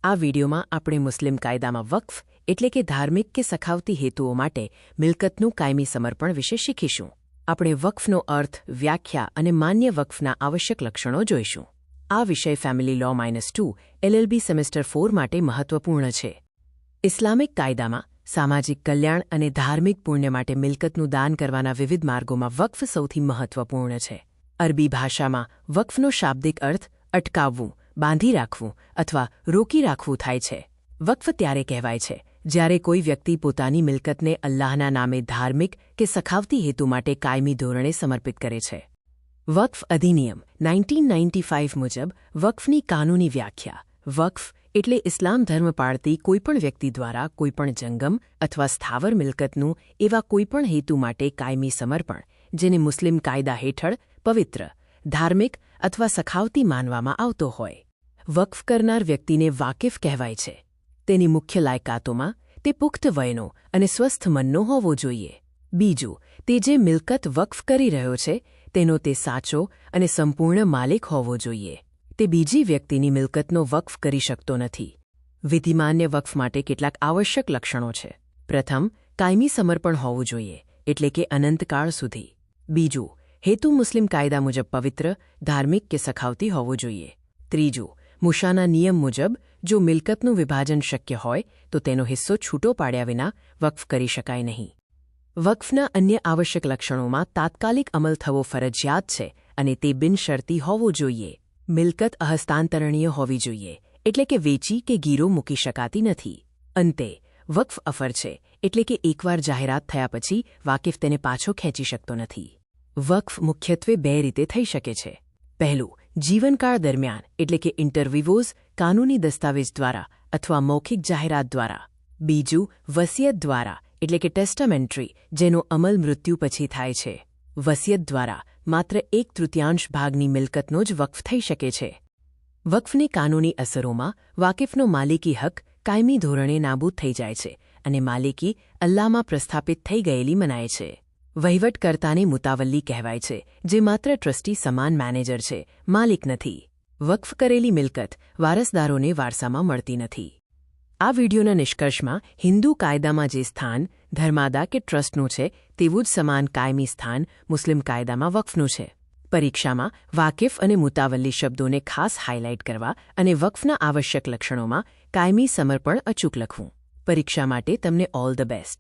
આ વિડીયોમાં આપણે મુસ્લિમ કાયદામાં વક્ફ એટલે કે ધાર્મિક કે સખાવતી હેતુઓ માટે મિલકતનું કાયમી સમર્પણ વિશે શીખીશું. આપણે વક્ફનો અર્થ, વ્યાખ્યા અને માન્ય વક્ફના આવશ્યક લક્ષણો જોઈશું. આ વિષય ફેમિલી લો -2 LLB સેમેસ્ટર 4 માટે મહત્વપૂર્ણ છે. ઇસ્લામિક કાયદામાં સામાજિક કલ્યાણ અને ધાર્મિક પુણ્ય માટે મિલકતનું દાન કરવાના વિવિધ માર્ગોમાં વક્ફ સૌથી મહત્વપૂર્ણ છે. અરબી ભાષામાં વક્ફનો શાબ્દિક અર્થ અટકાવવું, બાંધી રાખવું અથવા રોકી રાખવું થાય છે. વક્ફ ત્યારે કહેવાય છે જ્યારે કોઈ વ્યક્તિ પોતાની મિલકતને અલ્લાહના નામે ધાર્મિક કે સખાવતી હેતુ માટે કાયમી ધોરણે સમર્પિત કરે છે. વક્ફ અધિનિયમ 1995 મુજબ વક્ફની કાનૂની વ્યાખ્યા. વક્ફ એટલે ઇસ્લામ ધર્મ પાળતી કોઈપણ વ્યક્તિ દ્વારા કોઈપણ જંગમ અથવા સ્થાવર મિલકતનું એવા કોઈપણ હેતુ માટે કાયમી સમર્પણ, જેને મુસ્લિમ કાયદા હેઠળ પવિત્ર, ધાર્મિક અથવા સખાવતી માનવામાં આવતો હોય. વક્ફ કરનાર વ્યક્તિને વાકિફ કહેવાય છે. તેની મુખ્ય લાયકાતોમાં તે પુખ્ત વયનો અને સ્વસ્થ મનનો હોવો જોઈએ. બીજું, તે જે મિલકત વક્ફ કરી રહ્યો છે તેનો તે સાચો અને સંપૂર્ણ માલિક હોવો જોઈએ. તે બીજી વ્યક્તિની મિલકતનો વક્ફ કરી શકતો નથી. વિધિમાન્ય વક્ફ માટે કેટલાક આવશ્યક લક્ષણો છે. પ્રથમ, કાયમી સમર્પણ હોવું જોઈએ, એટલે કે અનંતકાળ સુધી. બીજું, હેતુ મુસ્લિમ કાયદા મુજબ પવિત્ર, ધાર્મિક કે સખાવતી હોવો જોઈએ. ત્રીજું, મુશાના નિયમ મુજબ જો મિલકતનું વિભાજન શક્ય હોય તો તેનો હિસ્સો છૂટો પાડ્યા વિના વક્ફ કરી શકાય નહીં. વક્ફના અન્ય આવશ્યક લક્ષણોમાં તાત્કાલિક અમલ થવો ફરજિયાત છે અને તે બિનશરતી હોવો જોઈએ. મિલકત અહસ્તાંતરણીય હોવી જોઈએ, એટલે કે વેચી કે ગીરો મૂકી શકાતી નથી. અંતે, વક્ફ અફર છે, એટલે કે એકવાર જાહેરાત થયા પછી વાકિફ તેને પાછો ખેંચી શકતો નથી. વક્ફ મુખ્યત્વે બે રીતે થઈ શકે છે. પહેલું, જીવનકાળ દરમિયાન, એટલે કે ઇન્ટરવિવોઝ, કાનૂની દસ્તાવેજ દ્વારા અથવા મૌખિક જાહેરાત દ્વારા. બીજું, વસિયત દ્વારા, એટલે કે ટેસ્ટામેન્ટ્રી, જેનો અમલ મૃત્યુ પછી થાય છે. વસિયત દ્વારા માત્ર 1/3 ભાગની મિલકતનો જ વક્ફ થઈ શકે છે. વક્ફની કાનૂની અસરોમાં વાકિફનો માલિકી હક કાયમી ધોરણે નાબૂદ થઈ જાય છે અને માલિકી અલ્લાહમાં પ્રસ્થાપિત થઈ ગયેલી મનાય છે. વહીવટકર્તાને મુતાવલ્લી કહેવાય છે, જે માત્ર ટ્રસ્ટી સમાન મેનેજર છે, માલિક નથી. વક્ફ કરેલી મિલકત વારસદારોને વારસામાં મળતી નથી. આ વિડીયોના નિષ્કર્ષમાં હિન્દુ કાયદામાં જે સ્થાન ધર્માદા કે ટ્રસ્ટનું છે તેવું જ સમાન કાયમી સ્થાન મુસ્લિમ કાયદામાં વક્ફનું છે. પરીક્ષામાં વાકિફ અને મુતાવલ્લી શબ્દોને ખાસ હાઇલાઇટ કરવા અને વક્ફના આવશ્યક લક્ષણોમાં કાયમી સમર્પણ અચૂક લખવું. પરીક્ષા માટે તમને ઓલ ધ બેસ્ટ.